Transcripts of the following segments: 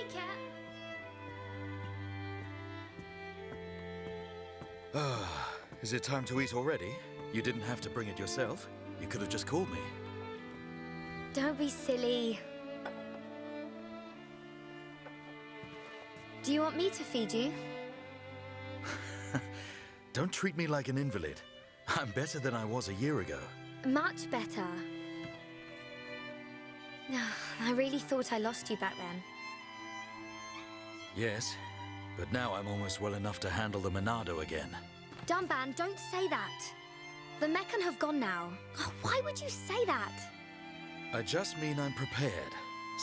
Take care. Is it time to eat already? You didn't have to bring it yourself. You could have just called me. Don't be silly. Do you want me to feed you? Don't treat me like an invalid. I'm better than I was a year ago. Much better. I really thought I lost you back then. Yes, but now I'm almost well enough to handle the Monado again. Dunban, don't say that. The Meccan have gone now. Oh, why would you say that? I just mean I'm prepared.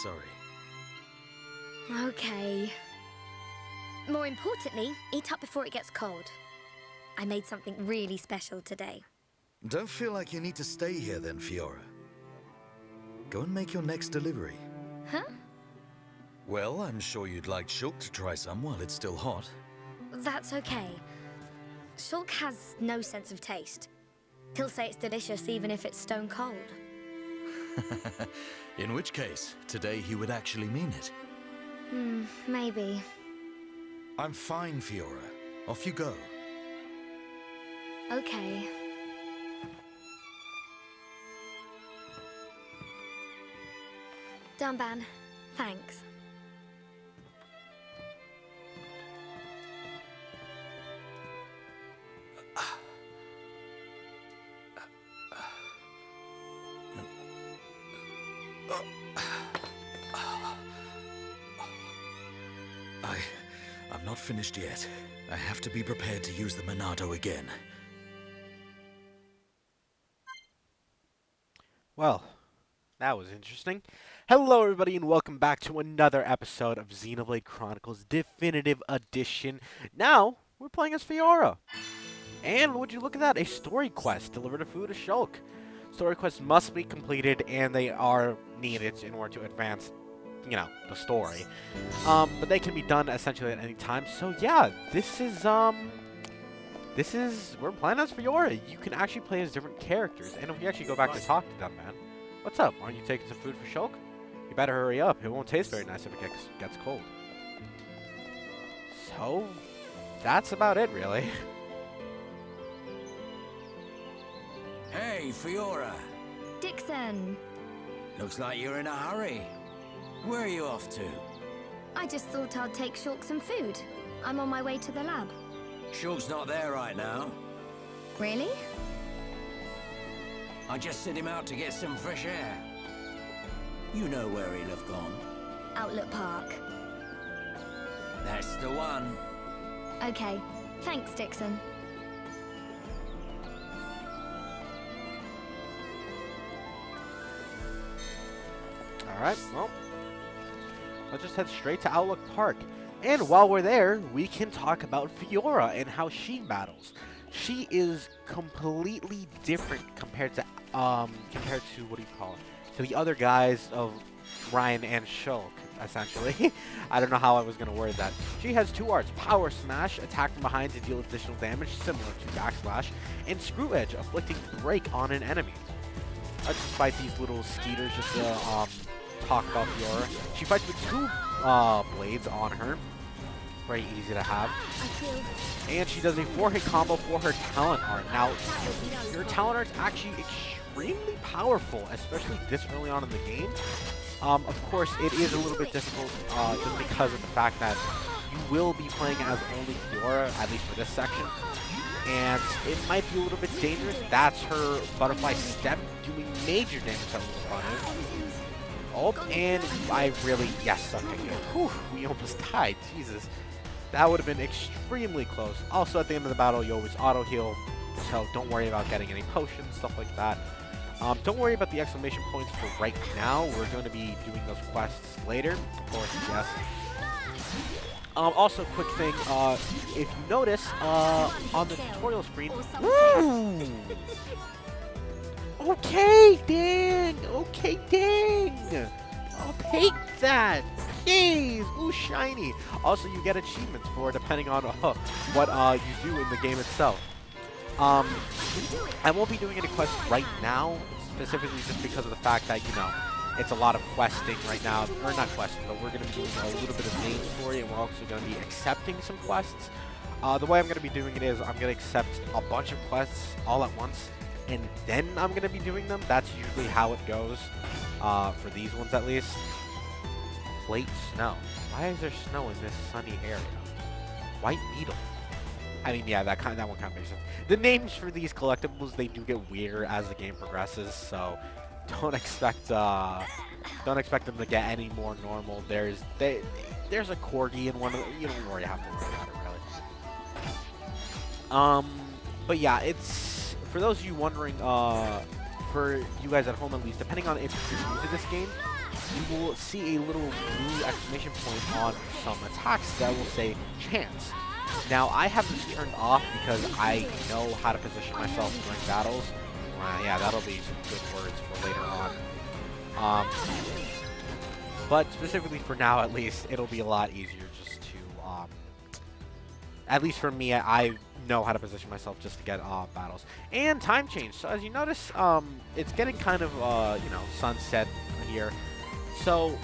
Sorry. Okay. More importantly, eat up before it gets cold. I made something really special today. Don't feel like you need to stay here then, Fiora. Go and make your next delivery. Huh? Well, I'm sure you'd like Shulk to try some while it's still hot. That's okay. Shulk has no sense of taste. He'll say it's delicious even if it's stone cold. In which case, today he would actually mean it. Maybe. I'm fine, Fiora. Off you go. Okay. Dunban, thanks. I'm not finished yet. I have to be prepared to use the Monado again. Well, that was interesting. Hello everybody and welcome back to another episode of Xenoblade Chronicles Definitive Edition. Now, we're playing as Fiora. And would you look at that, a story quest, deliver the food to Shulk. Story quests must be completed and they are needed in order to advance, you know, the story. But they can be done essentially at any time. So yeah, this is, we're playing as Fiora. You can actually play as different characters. And if we actually go back to talk to them, man. What's up? Aren't you taking some food for Shulk? You better hurry up. It won't taste very nice if it gets cold. So, that's about it, really. Hey, Fiora. Dixon! Looks like you're in a hurry. Where are you off to? I just thought I'd take Shulk some food. I'm on my way to the lab. Shulk's not there right now. Really? I just sent him out to get some fresh air. You know where he'll have gone. Outlook Park. That's the one. Okay. Thanks, Dixon. Alright, well, let's just head straight to Outlook Park. And while we're there, we can talk about Fiora and how she battles. She is completely different compared to what do you call it? To the other guys of Ryan and Shulk, essentially. I don't know how I was going to word that. She has two arts, Power Smash, attack from behind to deal additional damage, similar to Backslash, and Screw Edge, afflicting break on an enemy. I just fight these little skeeters just to talk about Fiora. She fights with two blades on her. Very easy to have. And she does a 4-hit combo for her talent art. Now, her talent art's actually extremely powerful, especially this early on in the game. Of course, it is a little bit difficult just because of the fact that you will be playing as only Fiora, at least for this section. And it might be a little bit dangerous. That's her butterfly step doing major damage to the opponent. Oh, and I really, yes, okay, good. Whew, we almost died, Jesus. That would have been extremely close. Also, at the end of the battle, you always auto-heal, so don't worry about getting any potions, stuff like that. Don't worry about the exclamation points for right now. We're going to be doing those quests later, of course, yes. Also, quick thing, if you notice, on the tutorial screen... Woo! Okay, dang! Okay, dang! I'll take that! Jeez! Ooh, shiny! Also, you get achievements for depending on what you do in the game itself. I won't be doing any quests right now, specifically just because of the fact that, you know, It's a lot of questing right now, or not questing, but we're going to be doing a little bit of main story, and we're also going to be accepting some quests. The way I'm going to be doing it is I'm going to accept a bunch of quests all at once, and then I'm going to be doing them. That's usually how it goes, for these ones at least. Late snow. Why is there snow in this sunny area? White needle. I mean, yeah, that one kind of makes sense. The names for these collectibles, they do get weirder as the game progresses, so don't expect them to get any more normal. There's a corgi in one of the, you don't worry, have to worry about it really. But yeah, it's for those of you wondering, for you guys at home at least, depending on if you're new to this game, you will see a little blue exclamation point on some attacks that will say chance. Now, I have this turned off because I know how to position myself during battles. Yeah, that'll be some good words for later on. But specifically for now, at least, it'll be a lot easier just to, at least for me, I know how to position myself just to get battles. And time change. So as you notice, it's getting kind of, sunset here. So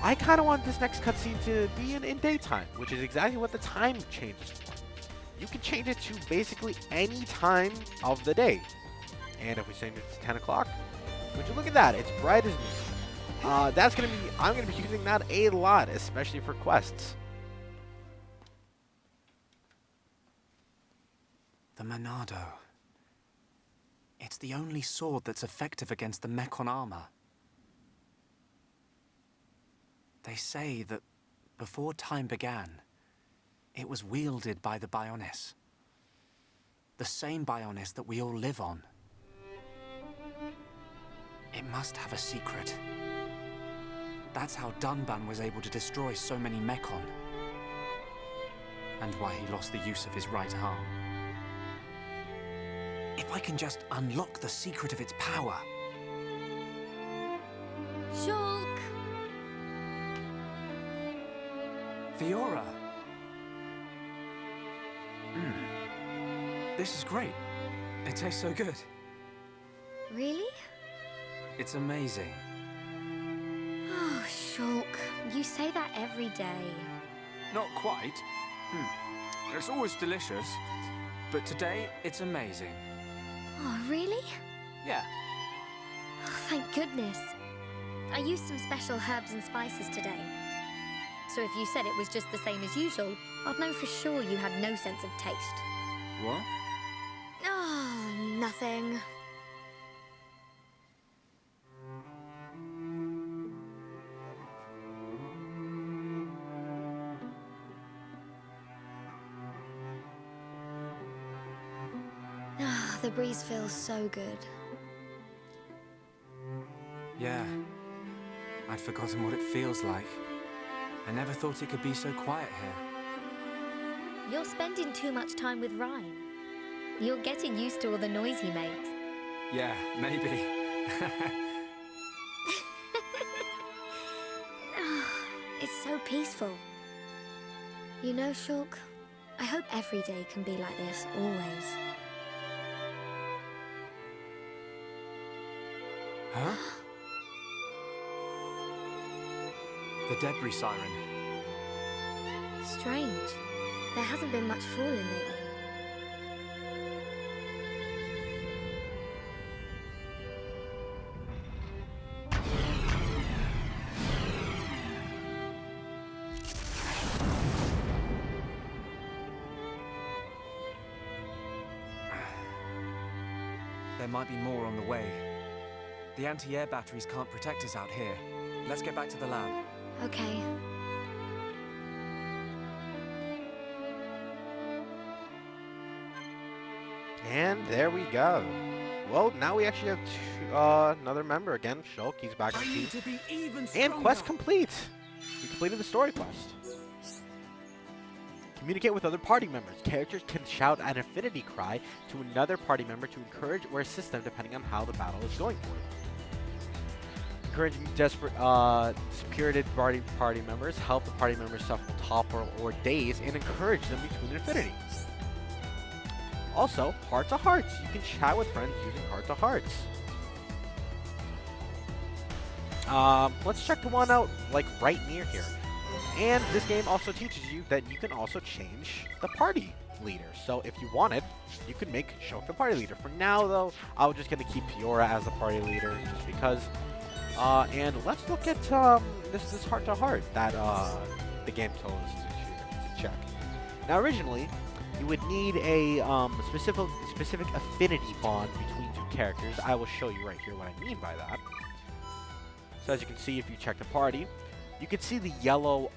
I kind of want this next cutscene to be in daytime, which is exactly what the time changes for. You can change it to basically any time of the day. And if we change it to 10 o'clock, would you look at that? It's bright as new. I'm gonna be using that a lot, especially for quests. The Monado. It's the only sword that's effective against the Mechon armor. They say that before time began, it was wielded by the Bionis. The same Bionis that we all live on. It must have a secret. That's how Dunban was able to destroy so many Mechon. And why he lost the use of his right arm. If I can just unlock the secret of its power. Shulk! Fiora! This is great. It tastes so good. Really? It's amazing. Oh, Shulk, you say that every day. Not quite. It's always delicious, but today it's amazing. Oh, really? Yeah. Oh, thank goodness. I used some special herbs and spices today. So if you said it was just the same as usual, I'd know for sure you had no sense of taste. What? Oh, nothing. Ah, the breeze feels so good. Yeah. I'd forgotten what it feels like. I never thought it could be so quiet here. You're spending too much time with Ryan. You're getting used to all the noise he makes. Yeah, maybe. It's so peaceful. You know, Shulk, I hope every day can be like this, always. Huh? The debris siren. Strange. There hasn't been much falling lately. There might be more on the way. The anti-air batteries can't protect us out here. Let's get back to the lab. Okay. And there we go. Well, now we actually have another member again. Shulk, he's back on the team. And quest complete. We completed the story quest. Communicate with other party members. Characters can shout an affinity cry to another party member to encourage or assist them depending on how the battle is going for them. Encouraging desperate, spirited party members. Help the party members suffer topple or daze and encourage them between affinity. Also, heart to hearts. You can chat with friends using heart to hearts. Let's check the one out, like, right near here. And this game also teaches you that you can also change the party leader. So if you wanted, you could make Shulk the party leader. For now, though, I was just going to keep Fiora as the party leader, just because. And let's look at this heart-to-heart that the game told us to check. Now, originally, you would need a specific affinity bond between two characters. I will show you right here what I mean by that. So as you can see, if you check the party, you can see the yellow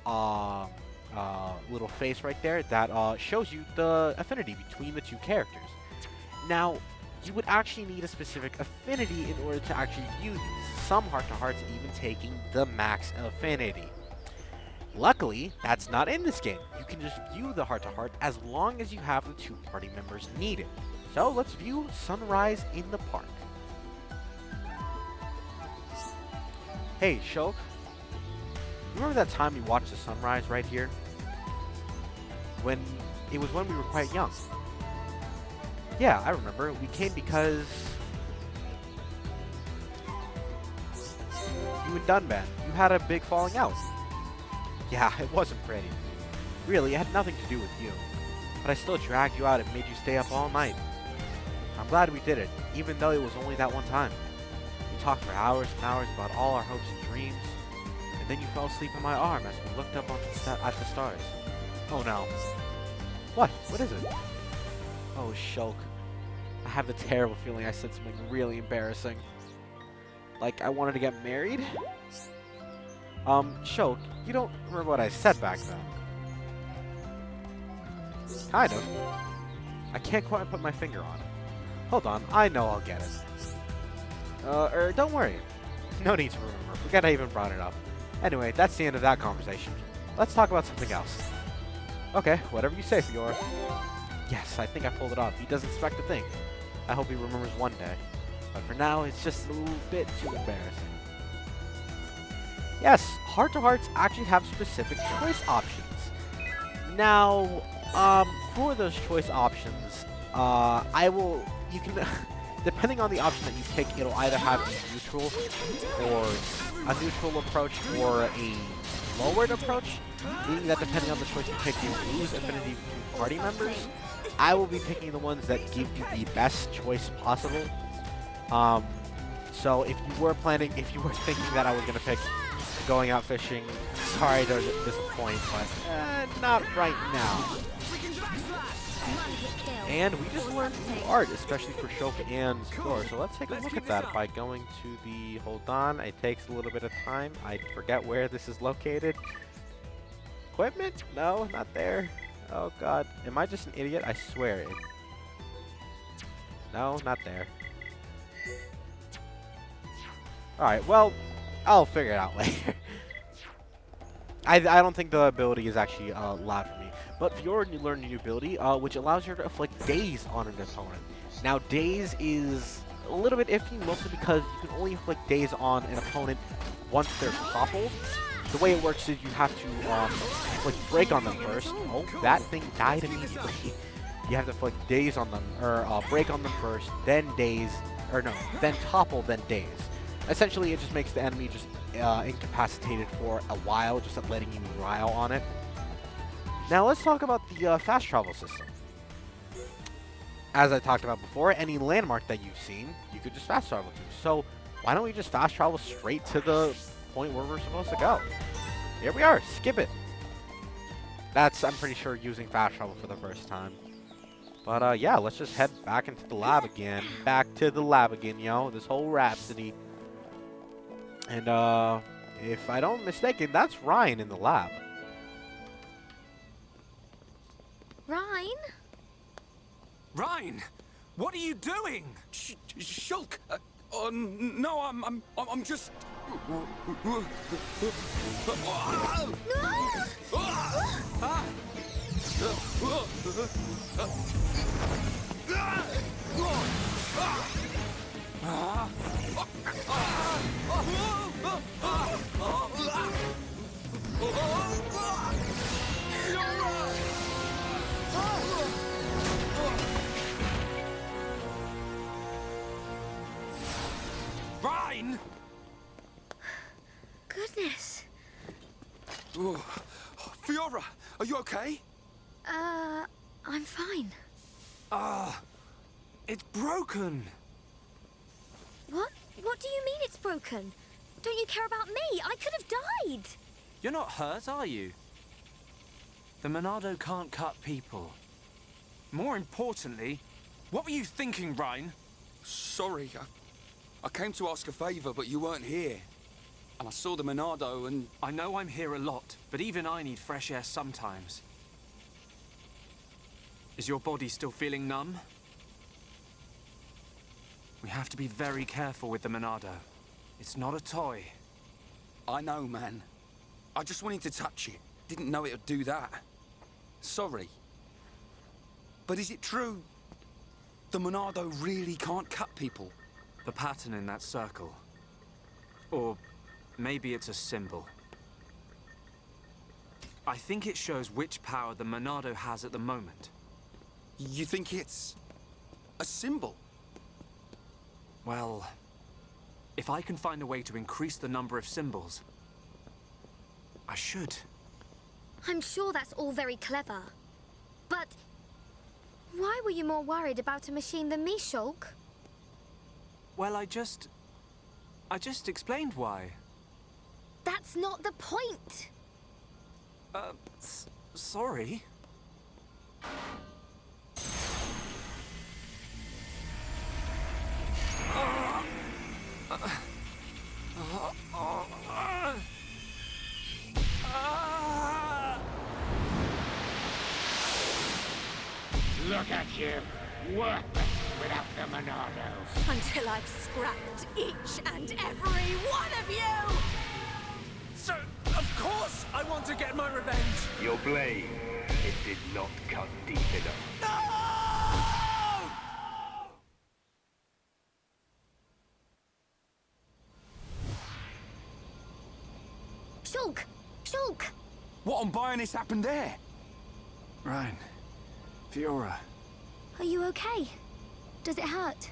little face right there that shows you the affinity between the two characters. Now, you would actually need a specific affinity in order to actually view these. Some heart-to-hearts even taking the max affinity. Luckily, that's not in this game. You can just view the heart-to-heart as long as you have the two party members needed. So let's view sunrise in the park. Hey, Shulk. Remember that time we watched the sunrise right here? When we were quite young. Yeah, I remember. We came because you and Dunban, you had a big falling out. Yeah, it wasn't pretty. Really, it had nothing to do with you. But I still dragged you out and made you stay up all night. I'm glad we did it, even though it was only that one time. We talked for hours and hours about all our hopes and dreams. And then you fell asleep in my arm as we looked up at the stars. Oh no. What? What is it? Oh, Shulk. I have a terrible feeling I said something really embarrassing. Like I wanted to get married? Shulk, you don't remember what I said back then? Kind of. I can't quite put my finger on it. Hold on, I know I'll get it. Don't worry. No need to remember. Forget I even brought it up. Anyway, that's the end of that conversation. Let's talk about something else. Okay, whatever you say, Fiora. Yes, I think I pulled it off. He doesn't expect a thing. I hope he remembers one day. But for now, it's just a little bit too embarrassing. Yes, heart-to-hearts actually have specific choice options. Now, for those choice options, you can, depending on the option that you pick, it'll either have a neutral approach or a lowered approach, meaning that depending on the choice you pick, you lose affinity to party members. I will be picking the ones that give you the best choice possible. So if you were thinking that I was going to pick going out fishing, sorry to disappoint, but not right now. And we just learned new art, especially for Shulk and Fiora. So let's take a look at that by going to the... Hold on, it takes a little bit of time. I forget where this is located. Equipment? No, not there. Oh god, am I just an idiot? I swear it. No, not there. Alright, well, I'll figure it out later. I don't think the ability is actually allowed for me. But Fiora learned a new ability, which allows her to inflict daze on an opponent. Now, daze is a little bit iffy, mostly because you can only inflict daze on an opponent once they're toppled. The way it works is you have to break on them first. Oh, that thing died immediately. You have to inflict daze on them, or break on them first, then daze, or no, then topple, then daze. Essentially, it just makes the enemy just incapacitated for a while, just letting you rile on it. Now, let's talk about the fast travel system. As I talked about before, any landmark that you've seen, you could just fast travel to. So, why don't we just fast travel straight to the point where we're supposed to go? Here we are. Skip it. That's, I'm pretty sure, using fast travel for the first time. But, yeah, let's just head back into the lab again. Back to the lab again, yo. This whole Rhapsody. And, if I don't mistake it, that's Ryan in the lab. Ryan? Ryan, what are you doing? Shulk! No, I'm just... Ryan! Oh, Fiora, are you okay? I'm fine. It's broken. What? What do you mean it's broken? Don't you care about me? I could have died. You're not hurt, are you? The Monado can't cut people. More importantly, what were you thinking, Ryan? Sorry, I came to ask a favor, but you weren't here. And I saw the Monado and... I know I'm here a lot, but even I need fresh air sometimes. Is your body still feeling numb? We have to be very careful with the Monado. It's not a toy. I know, man. I just wanted to touch it. Didn't know it would do that. Sorry. But is it true? The Monado really can't cut people? The pattern in that circle. Or maybe it's a symbol. I think it shows which power the Monado has at the moment. You think it's... a symbol? Well, if I can find a way to increase the number of symbols, I should. I'm sure that's all very clever. But why were you more worried about a machine than me, Shulk? Well, I just explained why. That's not the point. Sorry. Look at you, worthless without the Monado. Until I've scrapped each and every one of you! So, of course I want to get my revenge! Your blade, it did not cut deep enough. No! Shulk! Shulk! What on Bionis happened there? Ryan. Fiora. Are you okay? Does it hurt?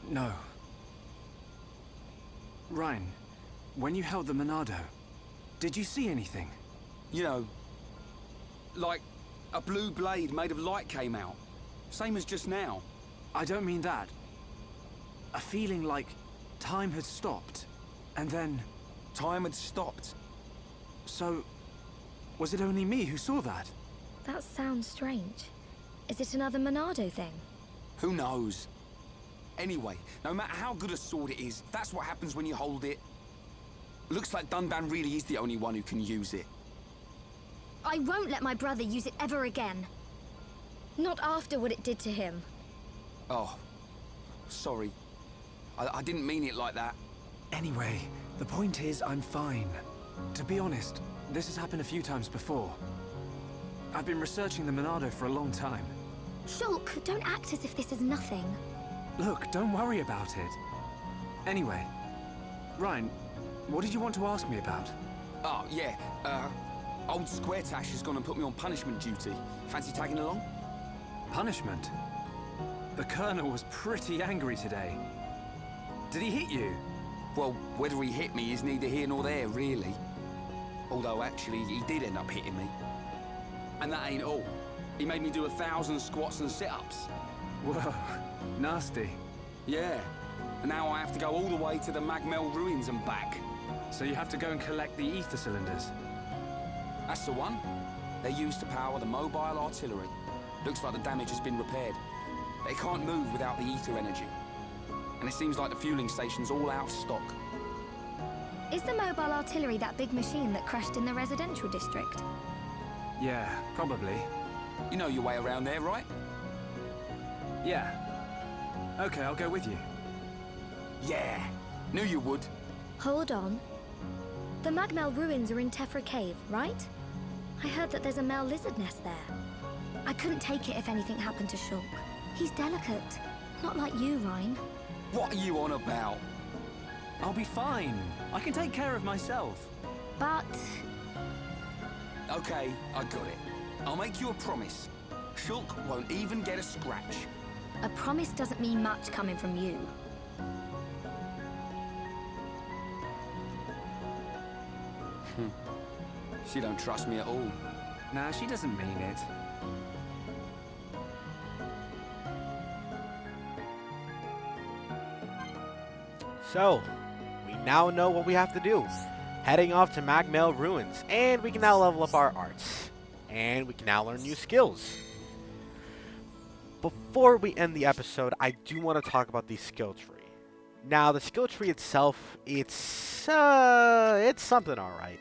No. Ryan, when you held the Monado, did you see anything? You know, like a blue blade made of light came out. Same as just now. I don't mean that. A feeling like time had stopped, and then... Time had stopped. So, was it only me who saw that? That sounds strange. Is it another Monado thing? Who knows? Anyway, no matter how good a sword it is, that's what happens when you hold it. Looks like Dunban really is the only one who can use it. I won't let my brother use it ever again. Not after what it did to him. Oh, sorry. I didn't mean it like that. Anyway, the point is I'm fine. To be honest, this has happened a few times before. I've been researching the Monado for a long time. Shulk, don't act as if this is nothing. Look, don't worry about it. Anyway, Ryan, what did you want to ask me about? Oh, yeah. Old Square Tash has gone and put me on punishment duty. Fancy tagging along? Punishment? The Colonel was pretty angry today. Did he hit you? Well, whether he hit me is neither here nor there, really. Although, actually, he did end up hitting me. And that ain't all. He made me do 1,000 squats and sit-ups. Whoa, nasty. Yeah. And now I have to go all the way to the Mag Mel Ruins and back. So you have to go and collect the ether cylinders? That's the one. They're used to power the mobile artillery. Looks like the damage has been repaired. They can't move without the ether energy. And it seems like the fueling station's all out of stock. Is the mobile artillery that big machine that crashed in the residential district? Yeah, probably. You know your way around there, right? Yeah. Okay, I'll go with you. Yeah. Knew you would. Hold on. The Mag Mel Ruins are in Tephra Cave, right? I heard that there's a Mel lizard nest there. I couldn't take it if anything happened to Shulk. He's delicate. Not like you, Ryan. What are you on about? I'll be fine. I can take care of myself. But... Okay, I got it. I'll make you a promise. Shulk won't even get a scratch. a promise doesn't mean much coming from you. She don't trust me at all. Nah, she doesn't mean it. So, we now know what we have to do. Heading off to Mag Mel Ruins, and we can now level up our arts. And we can now learn new skills. Before we end the episode, I do want to talk about the skill tree. Now, the skill tree itself, it's something alright.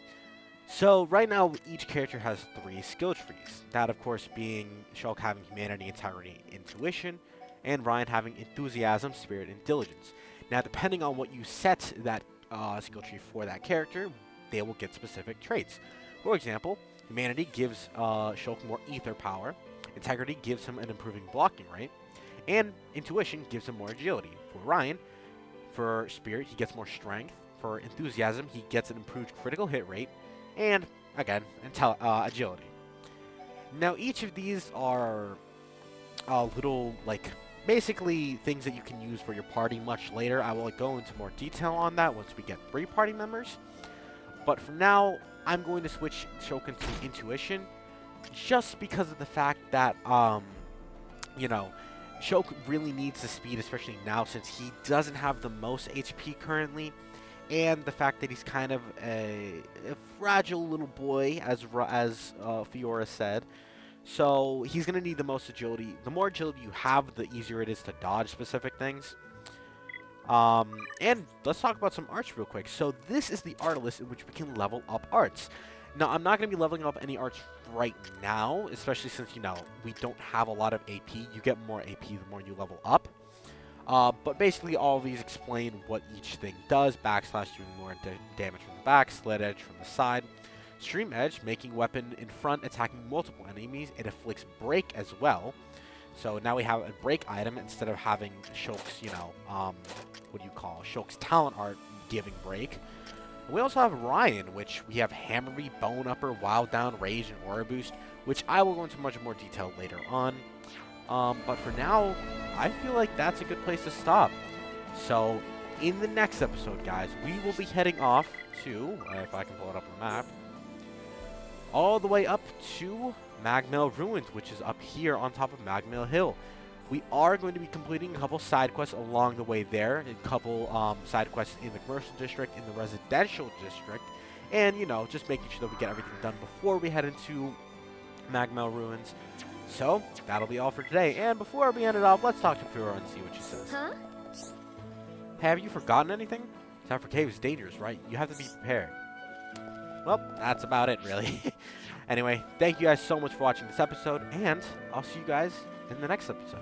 So, right now, each character has 3 skill trees. That, of course, being Shulk having humanity, integrity, intuition, and Ryan having enthusiasm, spirit, and diligence. Now, depending on what you set that skill tree for that character, they will get specific traits. For example, humanity gives Shulk more ether power, integrity gives him an improving blocking rate, and intuition gives him more agility. For Ryan, for spirit, he gets more strength. For enthusiasm, he gets an improved critical hit rate, and again, agility. Now, each of these are little, like, basically things that you can use for your party much later. I will go into more detail on that once we get 3 party members. But for now, I'm going to switch Shulk into intuition, just because of the fact that, you know, Shulk really needs the speed, especially now since he doesn't have the most HP currently, and the fact that he's kind of a fragile little boy, as Fiora said. So he's going to need the most agility. The more agility you have, the easier it is to dodge specific things. And let's talk about some arts real quick. So this is the art list in which we can level up arts. Now, I'm not going to be leveling up any arts right now, especially since, you know, we don't have a lot of AP. You get more AP the more you level up. But basically, all of these explain what each thing does. Backslash doing more damage from the back, slit edge from the side. Stream edge, making weapon in front, attacking multiple enemies. It afflicts break as well. So now we have a break item instead of having Shulk's, you know, what do you call Shulk's talent art giving break. We also have Ryan, which we have Hammery, Bone Upper, Wild Down, Rage, and Aura Boost, which I will go into much more detail later on. But for now, I feel like that's a good place to stop. So, in the next episode, guys, we will be heading off to, if I can pull it up on the map, all the way up to Mag Mel Ruins, which is up here on top of Mag Mel Hill. We are going to be completing a couple side quests along the way there, a couple side quests in the commercial district, in the residential district, and, you know, just making sure that we get everything done before we head into Mag Mel Ruins. So, that'll be all for today, and before we end it off, let's talk to Fiora and see what she says. Huh? Have you forgotten anything? Tefra Cave is dangerous, right? You have to be prepared. Well, that's about it, really. Anyway, thank you guys so much for watching this episode, and I'll see you guys in the next episode.